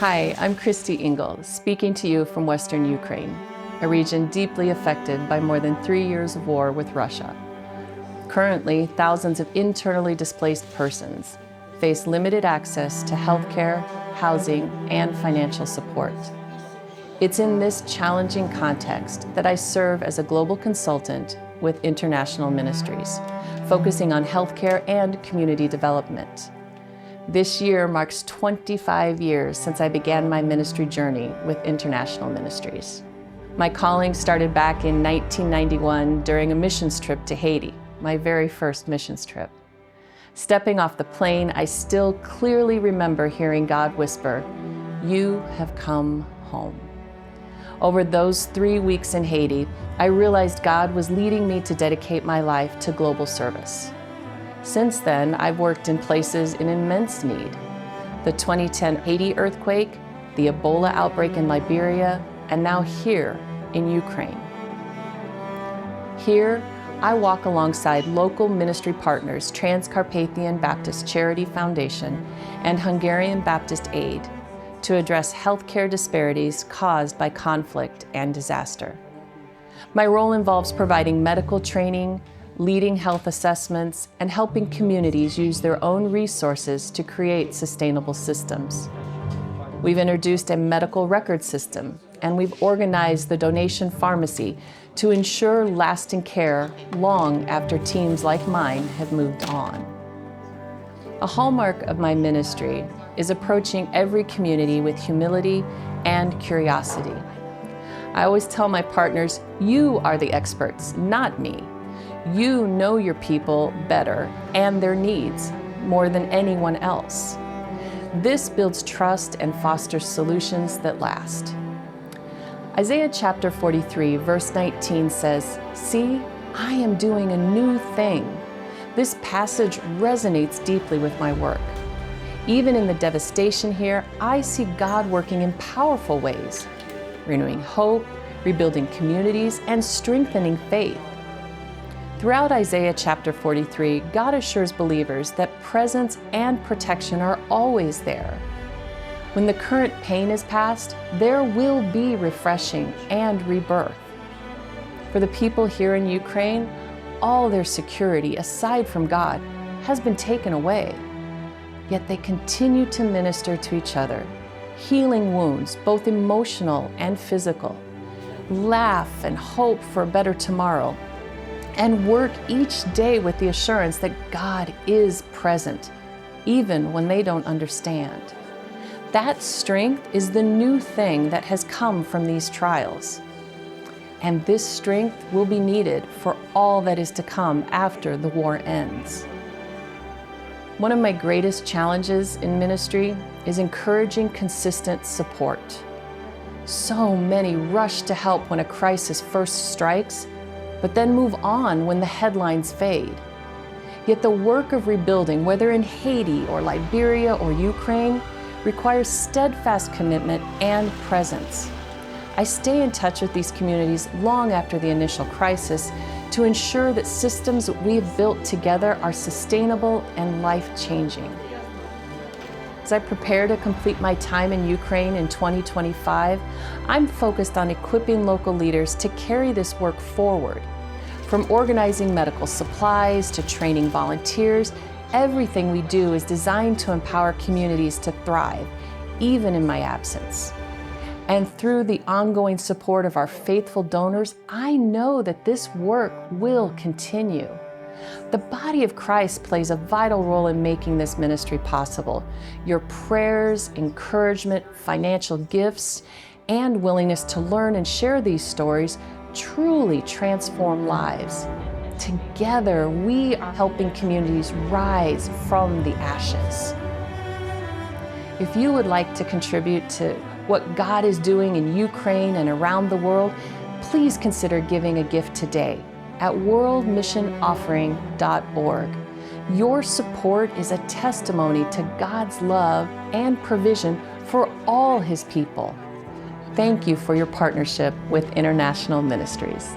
Hi, I'm Christy Engel, speaking to you from Western Ukraine, a region deeply affected by more than 3 years of war with Russia. Currently, thousands of internally displaced persons face limited access to healthcare, housing, and financial support. It's in this challenging context that I serve as a global consultant with international ministries, focusing on healthcare and community development. This year marks 25 years since I began my ministry journey with international ministries. My calling started back in 1991 during a missions trip to Haiti, my very first missions trip. Stepping off the plane, I still clearly remember hearing God whisper, "You have come home." Over those 3 weeks in Haiti, I realized God was leading me to dedicate my life to global service. Since then, I've worked in places in immense need: the 2010 Haiti earthquake, the Ebola outbreak in Liberia, and now here in Ukraine. Here, I walk alongside local ministry partners Transcarpathian Baptist Charity Foundation and Hungarian Baptist Aid to address healthcare disparities caused by conflict and disaster. My role involves providing medical training, leading health assessments, and helping communities use their own resources to create sustainable systems. We've introduced a medical record system, and we've organized the donation pharmacy to ensure lasting care long after teams like mine have moved on. A hallmark of my ministry is approaching every community with humility and curiosity. I always tell my partners, you are the experts, not me. You know your people better and their needs more than anyone else. This builds trust and fosters solutions that last. Isaiah chapter 43, verse 19 says, "See, I am doing a new thing." This passage resonates deeply with my work. Even in the devastation here, I see God working in powerful ways, renewing hope, rebuilding communities, and strengthening faith. Throughout Isaiah chapter 43, God assures believers that presence and protection are always there. When the current pain is past, there will be refreshing and rebirth. For the people here in Ukraine, all their security, aside from God, has been taken away. Yet they continue to minister to each other, healing wounds, both emotional and physical, laugh and hope for a better tomorrow, and work each day with the assurance that God is present, even when they don't understand. That strength is the new thing that has come from these trials. And this strength will be needed for all that is to come after the war ends. One of my greatest challenges in ministry is encouraging consistent support. So many rush to help when a crisis first strikes, but then move on when the headlines fade. Yet the work of rebuilding, whether in Haiti or Liberia or Ukraine, requires steadfast commitment and presence. I stay in touch with these communities long after the initial crisis to ensure that systems we have built together are sustainable and life-changing. As I prepare to complete my time in Ukraine in 2025, I'm focused on equipping local leaders to carry this work forward. From organizing medical supplies to training volunteers, everything we do is designed to empower communities to thrive, even in my absence. And through the ongoing support of our faithful donors, I know that this work will continue. The body of Christ plays a vital role in making this ministry possible. Your prayers, encouragement, financial gifts, and willingness to learn and share these stories truly transform lives. Together, we are helping communities rise from the ashes. If you would like to contribute to what God is doing in Ukraine and around the world, please consider giving a gift today at worldmissionoffering.org. Your support is a testimony to God's love and provision for all His people. Thank you for your partnership with International Ministries.